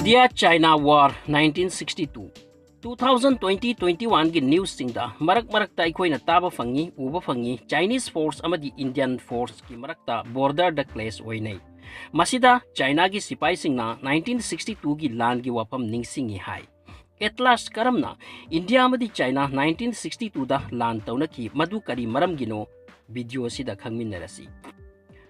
India China War 1962 2020-21 gi news singda marak-marakta aikoina taba fangi uba fangi Chinese force amadi Indian force ki marakta border da clash oinai masida China gi sipai singna 1962 gi lan gi wapam ningsingi hai Atlas karamna India amadi China 1962 da lan taunaki madu kari maram gino video sida khangminarasi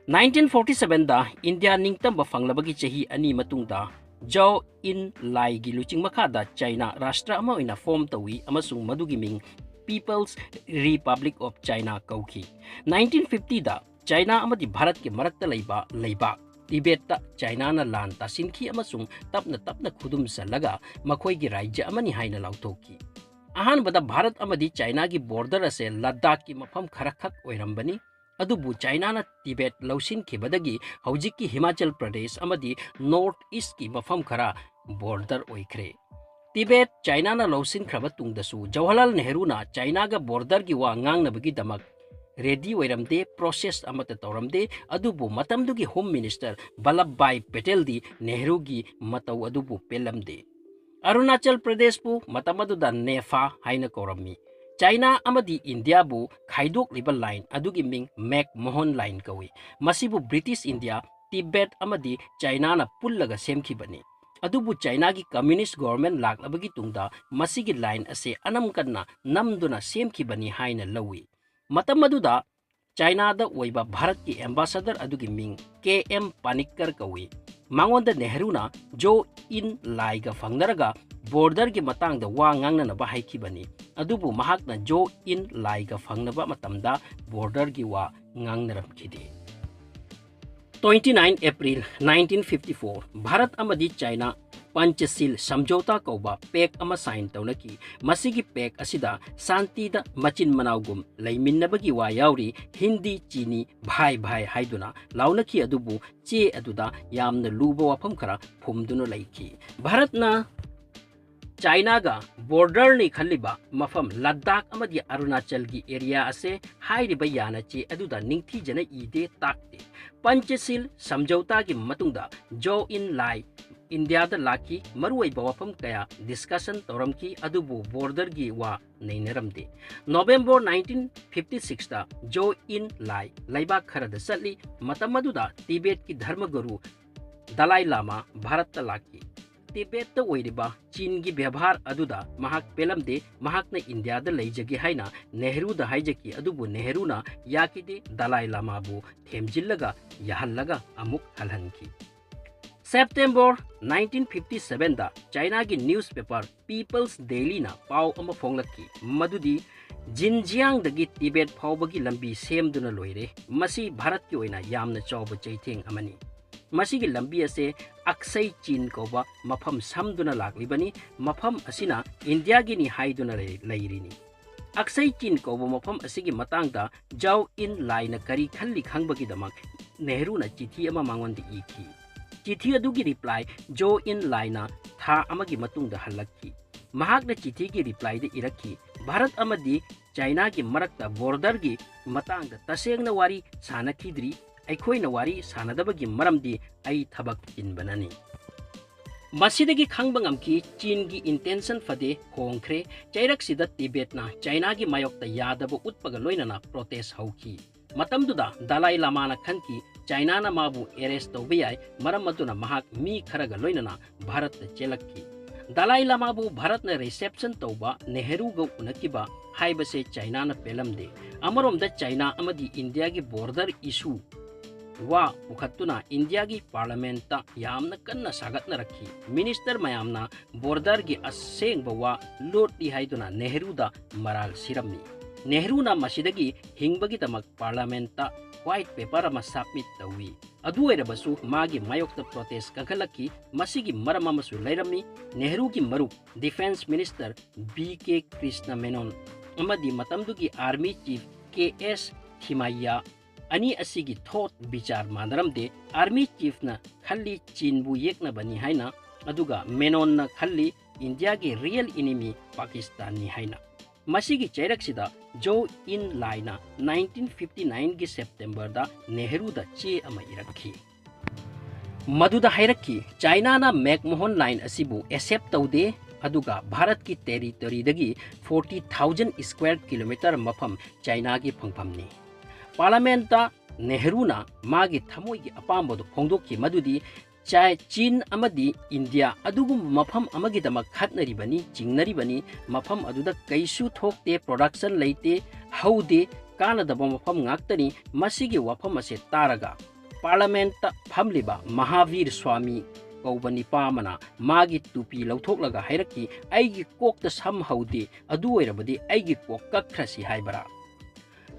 1947 da India ningtamba fanglabagi chahi ani matungda Zhou In Lai gi luching makada China Rashtra ama oina form tawi amasung madugi ming People's Republic of China kauki 1950 da China amadi Bharat ki marakta leiba Tibet ta China na lan ta sinki amasung tapna khudum salaga makhoi gi rajya amani haina lautoki ahan bada Bharat amadi China gi border ase Ladakh ki mafam kharakhak oirambani adubu China na Tibet lausin khibadagi haujik ki Himachal Pradesh amadi North East ki mafam khara border oikre Tibet China na lausin khaba tungdasu Jawaharlal Nehru na China ga border gi wa ngang na bagi damak ready oiramde process amata tawramde adubu matamdugi Home Minister Vallabhbhai Patel di Nehru gi mataw adubu pelamde Arunachal Pradesh pu matamadu da Nefa haina korami China amadi India bu khaidok liba line adugi ming McMahon line kawi masibu British India Tibet amadi China na pullaga semkhibani adubu China gi communist government laklabagi tungda masigi line ase anam kanna namduna semkhibani haina lawi matamaduda China da oiba Bharat ki ambassador adugi ming KM Panikkar kawi mangonda Nehru na Jo In Lai ga fangnaraga border gi matang da wa ngangna na ba haikibani adubu mahak na Jo In Lai ga fangnaba matamda border gi wa ngangnaram khidi 29 April 1954 Bharat amadi China Panchashil Samjhauta kauba pek ama sign taunaki masigi pek asida santi da machin manaugum laiminnabagi wa yauri Hindi Chini bhai haiduna launaki adubu che aduda yamna luba wafam khara phumduna laiki Bharat na China ga border ni khaliba mafam Ladakh amadi Arunachal gi area ase hairiba yana che aduda ningthi jana ide takte Panchashil Samjhauta gi matungda Jo In Lai India da laki maruai bawafam kaya discussion toramki adubu border gi wa neinaramde November 1956 da Jo In Lai laiba kharada satli matamaduda Tibet ki dharma guru Dalai Lama Bharat ta laki Tibet ta oiriba Chin gi byabhar aduda mahak pelamde mahakna India da leijagi haina Nehru da haijaki adubu Nehru na yakide Dalai Lama bu themjillaga yahallaga amuk halhanki September 1957 da China gi newspaper People's Daily na pau ama fonglaki madudi Xinjiang dagi Tibet phawbagi lambi semduna loire masi Bharat ki oina yamna chawba chaitheng amani masigi lambi ase aksai chin koba mafam samduna laklibani mafam asina India gi ni haiduna leirini aksai chin koba mafam asigi matangda Zhou In Lai na kari khalli khangbagi damak Nehru na chithi ama mangonda iki chithi adugi reply Jo In Lai na tha amagi matungda halakki mahak na chithi gi reply da irakki Bharat amadi China gi marakta border gi matangda tasengna wari sanakhidri aikhoina wari sanadabagi maramdi ai thabak inbanani masidagi khangbangamki Chin gi intention fade hongkhre chairak sida Tibet na China gi mayokta yadaba utpaga loinana protest hauki matamduda Dalai Lama na khanki China na mabu arrest tawbiyai maram aduna mahak mi kharaga loinana Bharat ta chelakki Dalai Lama bu Bharat na reception tawba Nehru ga unakiba haibase China na pelamde amaromda China amadi India gi border issue wa ukhatuna India gi parliament ta yamna kanna sagatna rakhi minister mayamna border gi asengba wa lot di haiduna Nehru da maral siramni Nehru na masidagi hingbagi tamak parliament ta white paper ama submit tawi adu erabasu magi mayokta protest kagalaki masigi marama masu lairami Nehru gi marup defense minister BK Krishna Menon amadi matamdugi army chief KS Thimaiya ani asigi thought bichar manaramde army chief na khalli Chinbu yekna bani haina aduga Menon na khalli India gi real enemy Pakistan ni haina masigi chairaksida Jo In Lai na 1959 gi September da Nehru da che ama irakhi मधुदा हैरक्की China ना McMahon line असिबु accept तौदे अदुगा भारत की territory दगी 40,000 square kilometre मफम China की फंगफमनी पार्लियामेंट नेहरू ना मागी थमोई की अपाम्बदो फोंदोकी मधुदी चीन अमदी इंडिया अदुगुम मफम अमगिदमक खतनरिबनी चिंगनरिबनी मफम अदुदा कैसु थोकते प्रोडक्शन लेते हौदे कानदब मफम ngaktani masigi wafam ase taraga parliament famliba Mahavir Swami कौबनी पामना मागी टुपी लौथोकलगा हैरकी आइगी कोकता सम हौदे अदु ओइरबदी आइगी कोक कखरसी हाइबरा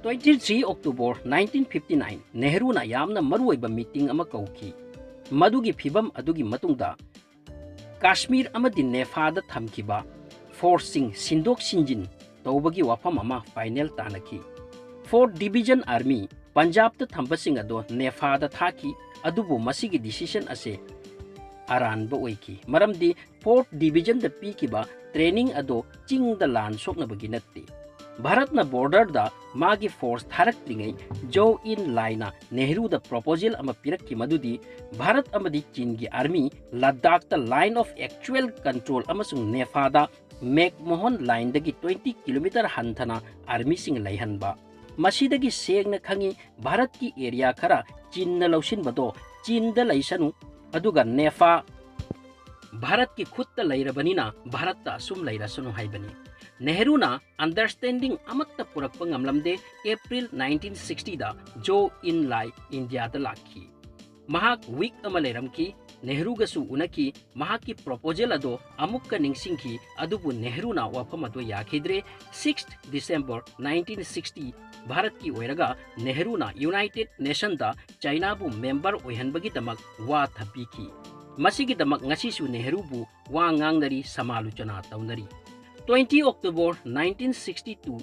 23 अक्टोबर 1959 नेहरू ना यामना मरुओइबा मीटिंग अमा कौकी मदुगी फिबम अदुगी मतुंगदा काश्मीर अमदी नेफादा थमकिबा फोर्सिंग सिंदोक सिंजिन तौबगी वाफम अमा फाइनल तानकी 4th डिवीजन आर्मी पंजाब ता थंबसिंग अदो नेफादा थाकी अदुबु मसिगी डिसीजन असे अरानबा ओइकी मरमदी 4th डिवीजन दा पीकिबा ट्रेनिंग अदो चिंग दा लान सोकनबगी नत्ते भारत ना बॉर्डर दा मागी फोर्स थारक्त्रिङै जो इन लाइना नेहरू दा प्रपोजल अमा पिरक्की मदुदी भारत अमदी चीन की आर्मी लद्दाख दा लाइन ऑफ एक्चुअल कंट्रोल अमसुंग नेफादा मैकमोहन लाइन दगी 20 किलोमीटर हंथना आर्मी सिंग लैहनबा मसीदगी सेगना खंगी भारत की एरिया खरा चीन न लौसिनबदो चीन दा लैसनु अदुगा नेफा भारत की खुद लैरबनिना भारत ता असुम लैरसनु हाइबनी नेहरू ना अंडरस्टैंडिंग अमत्ता पुरक्पा ngamlamde अप्रैल 1960 दा जो इन लाई इंडिया दा लाखी महाक वीक अमा लेरमकी नेहरू गसु उनकी महाक की प्रपोजल अदो अमुक्का निंगसिंगकी अदुबु नेहरू ना वाफम अदो याखिद्रे 6 दिसंबर 1960 भारत की ओइरगा नेहरू ना यूनाइटेड नेशन दा चाइना बु मेंबर ओइहनबगी दमक वा थपीकी मसिगी दमक ngasisu नेहरू बु वा ngangnari समालोचना तौनरी 20 अक्टोबर 1962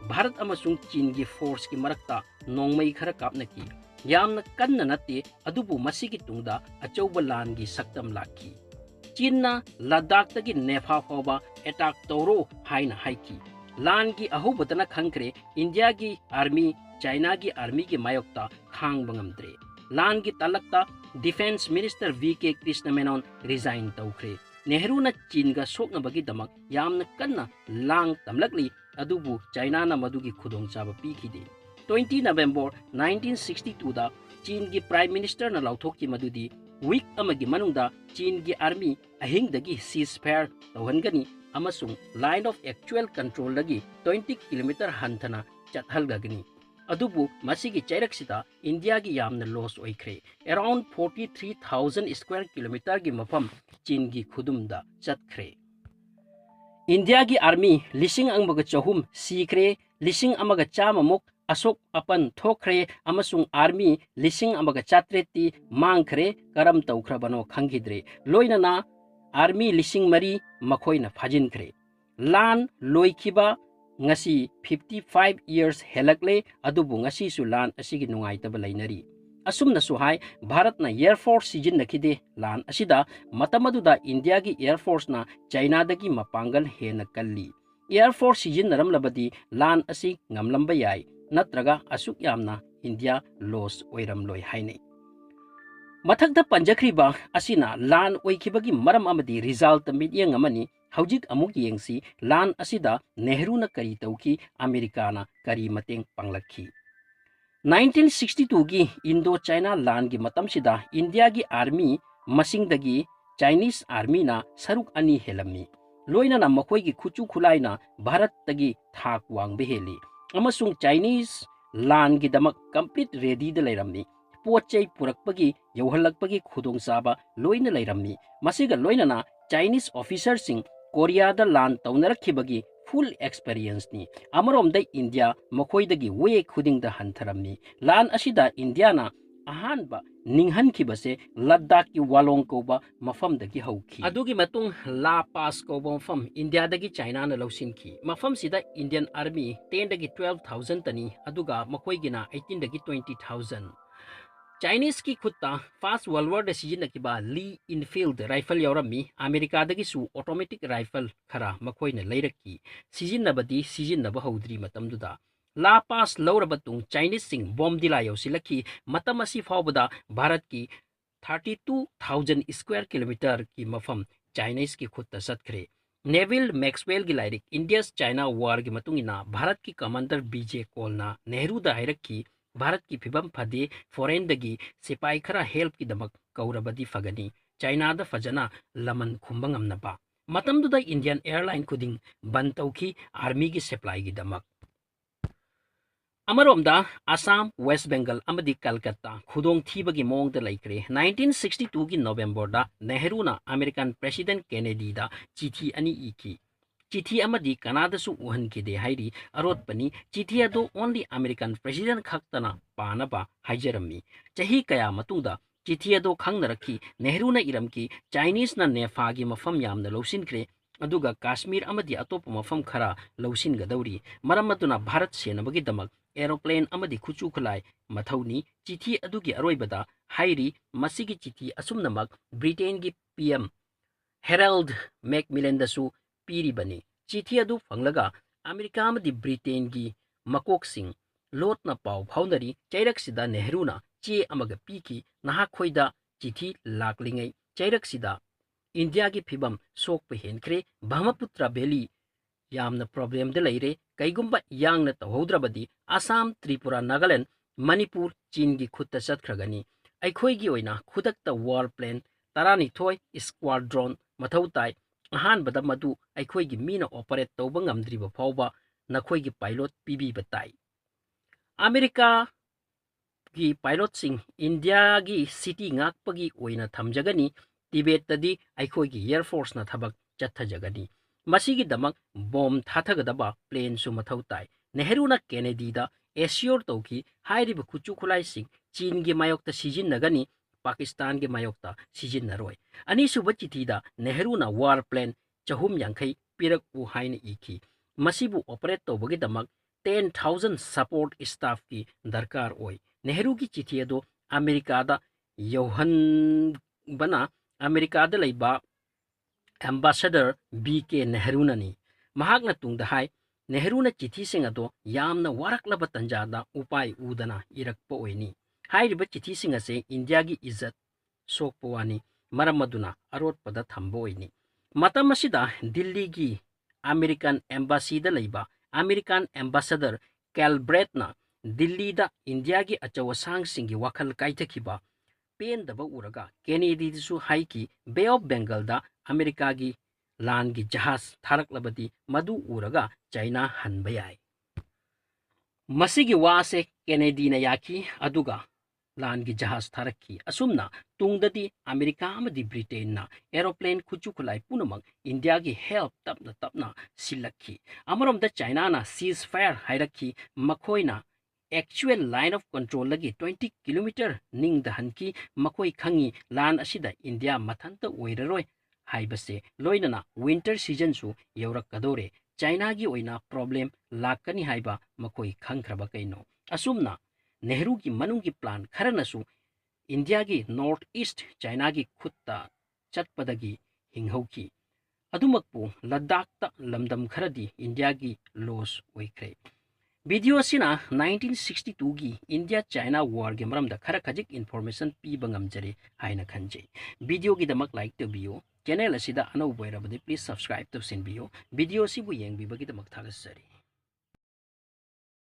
भारत अमसुंग चीन की फोर्स की मरक्ता नोंगमई खरा कापनकी यामना कन्न नत्ते अदुबु मसिगी तुंगदा अचौबा लान की सक्तम लाखी चीनना लद्दाख तगी नेफा फावबा अटैक तौरो हाइना हाइकी लान की अहुबतना खंखरे इंडिया की आर्मी चाइना की आर्मी की मायोक्ता खांग बंगमद्रे लान की तलक्ता defence minister VK Krishna Menon resign तौखरे नेहरू न चीन का सोकनबगी दमक यामना कन्ना लांग तमलकली अदुबु चाइना ना मदुगी खुदोंग चाबा पीखिदे 20 नवंबर 1962 दा चीन की प्राइम मिनिस्टर ना लौथोकी मदुदी वीक अमगी मनुंगदा चीन की आर्मी अहिंगदगी सीजफायर तौहनगनी अमसुंग लाइन ऑफ एक्चुअल कंट्रोल लगी 20 किलोमीटर हंथना चतहलगनी अदुबु मसिगी चैरक्सिदा इंडिया की यामना लॉस ओइख्रे अराउंड 43,000 स्क्वायर किलोमीटर की मफम चीन की खुदुमदा चतख्रे इंडिया की आर्मी लिसिंग अंगबग चहुम सीख्रे लिसिंग अमग चाममुक अशोक अपन थोख्रे अमसुंग आर्मी लिसिंग अमग चात्रेती मांगख्रे करम तौख्रबनो खंगिद्रे लोइनना आर्मी लिसिंग मरी मखोइना फाजिनख्रे लान लोइखिबा ngasi 55 years helakle adubu ngasi su lan asigi nungai taba lainari asumna su hai bharat na air force sijin nakhide lan asida matamadu da india gi air force na china dagi mapangal hena kalli air force sijin naram labadi lan asi ngamlamba yai natraga asuk yamna india loss oiram loi hainai mathakda panjakhriba asina lan oikhibagi maram amadi result midyang amani हौजिक अमुक येंगसी लान असिदा नेहरू न करी तौकी America न करी मतेंग पंगलखी 1962 की Indo China लान की मतमसिदा India की army मसिंगदगी Chinese army ना सरुक अनि हेलमी लोइना ना मखोई की खुचु खुलाइना भारत तगी थाक वांग बेहेली अमसुंग चाइनीज लान की दमक कंप्लीट रेडी द लेरमी पोचै पुरकपगी यौहलकपगी खुदोंचाबा लोइना लेरमी मसिगा लोइना ना चाइनीज ऑफिसर सिंह कोरिया दा लान तौनरखिबगी फुल एक्सपीरियंस नि अमरोम द इंडिया मखोइदगी वे खुदिंग द हंथरमनी लान असिदा इंडिया ना अहानबा निंहन खिबसे लद्दाख की वालोंग कोबा मफम दगी हौखी अदुगी मतुंग ला पास कोबा मफम इंडिया दगी चाइना ना लौसिनखी मफम सिदा इंडियन आर्मी 10 दगी 12,000 तनी अदुगा मखोइगिना 18 दगी 20,000 चाइनीज की खुत्ता फास्ट वर्ल्ड वॉर सिजिनकिबा ली इनफील्ड राइफल यौरमी अमेरिका दगिसु ऑटोमेटिक राइफल खरा मखोइना लैरकी सिजिनबदी सिजिनब हौद्री मतमदुदा ला पास लौरबतुंग चाइनीज सिंग बॉम्ब दिला यौसिलखी मतम असि फावबदा भारत की 32,000 स्क्वायर किलोमीटर की मफम चाइनीज की खुद चतरे नेविल मैक्सवेल की लाइरिक इंडिया चाइना वार की मतुंगिना भारत की कमांडर बीजे कोलना नेहरू दा हाइरक्की भारत की फिबम फदे फॉरेन दगी सिपाही खरा हेल्प की दमक कौरबदी फगनी चाइना दा फजना लमन खुंबंगम नबा मतमदुदा इंडियन एयरलाइन खुदिंग बंद तौखी आर्मी की सप्लाई की दमक अमरोमदा असम वेस्ट बेंगल अमदी कलकत्ता खुदोंग थीबगी मोंग द लाइक्रे 1962 की नवंबर दा नेहरू ना अमेरिकन प्रेसिडेंट केनेडी दा चिठी अनि इकी चिठी अमदी कनादसु उहन के दे हाइरी अरोतपनी चिठी अदो ओनली अमेरिकन प्रेसिडेंट खक्तना पानबा हाइजरमी चही कया मतुंगदा चिठी अदो खंगनरखी नेहरू ना इरम की चाइनीज ना नेफागी मफम यामना लौसिनक्रे अदुगा काश्मीर अमदी अतोप मफम खरा लौसिनगदौरी मरम अदुना भारत सेनबगी दमक एरोप्लेन अमदी खुचु खुलाई मथौनी चिठी अदुगी अरोइबदा हाइरी मसिगी चिठी असुमनमक ब्रिटेन की पीएम हेराल्ड मैकमिलेंदसु पीरिबनी चिठी अदु फंगलगा अमेरिका अमदी ब्रिटेन की मकोकसिंग लोटना पाव फाउनरी चैरक्सिदा नेहरूना चे अमग पीकी नहाखोइदा चिठी लाकलिंगै चैरक्सिदा इंडिया की फिबम सोकप हेनख्रे ब्रह्मपुत्र वैली यामना प्रॉब्लम दे लेरे कईगुंबा यांगना तहौद्रबदी आसाम त्रिपुरा नागालैंड मणिपुर चीन की खुद चतख्रगनी अखोईगी ओइना खुदक्ता वार प्लेन 12 स्क्वाड्रॉन मथौ ताई अहानबदा मदु अखोईगी मीना ऑपरेट तौबा ngamdriba फाउबा नखोईगी पायलट पीबीबा ताई अमेरिका की पायलट सिंह इंडिया की सिटी ngakpagi ओइना थमजगनी तिबेट तदी अखोईगी एयर फोर्स ना थबक चथजगनी मसीगी दमक बॉम्ब थाथगदबा प्लेन सु मथौ ताई नेहरू ना केनेडी दा एश्योर तौकी हाइरिब खुचु खुलाई सिंह चीन की मायोक्ता सिजिनगनी पाकिस्तान के मायोक्ता सिजिनरोय अनीसुब चिठीदा नेहरू ना वार प्लेन चहुम यांखै पिरक उ हाइन इखी मसीबु ऑपरेट तौबगी दमक 10,000 सपोर्ट स्टाफ की दरकार ओय नेहरू की चिठी अदो अमेरिका दा यौहन बना अमेरिका दा लैबा एम्बेसडर बीके नेहरूननी महाकना तुंगदा हाय नेहरूना चिठी सिंग अदो यामना वारकलबा तंजादा उपाय उदना इरकपा ओइनी हाइरिबा चिठी सिंग असे इंडिया की इज्जत सोकपवानी मरम मदुना अरोटपदा थंबा ओइनी मतम असिदा दिल्ली की अमेरिकन एम्बेसीदा लैबा अमेरिकन एम्बेसडर कैलब्रेटना दिल्ली दा इंडिया की अचवसांग सिंगी वखल काइथखिबा पेन दबा उरगा केनेडी दिसु हाई की बे ऑफ बंगाल दा अमेरिका की लान की जहाज थारकलबदी मदु उरगा चाइना हनबा याय मसिगी वासे केनेडी ना याकी अदुगा लान की जहाज थारकी असुमना तुंगददी अमेरिका अमदी ब्रिटेन ना एरोप्लेन खुचु खुलाई पुनमक इंडिया की हेल्प तपना तपना सिलखी अमरम द चाइना ना सीज फायर हाइरखी मखोइना एक्चुअल लाइन ऑफ कंट्रोल लगी 20 किलोमीटर निंग दहनकी मखोई खंगी लान असिदा इंडिया मथंत ओइररोय हाइबसे लोइनना विंटर सीजन सु यौरकदोरे चाइना की ओइना प्रॉब्लम लाकनी हाइबा मखोई खंखरबा कैनो असुमना नेहरू की मनु की प्लान खरनसु इंडिया की नॉर्थ ईस्ट चाइना की खुत्ता चटपदगी हिंगहौकी अदुमकपु लद्दाख लमदम खरदी इंडिया की लॉस ओइख्रे वीडियो सिना 1962 की इंडिया चाइना वार के मरम द खरा खजिक इन्फॉर्मेशन पीबा ngamjari हाइना खंजै वीडियो की दमक लाइक तबियो चैनल असिदा अनौ बोइरबदि प्लीज सब्सक्राइब तौसिनबियो वीडियो सिबु येंबिबगी दमक थागसरी।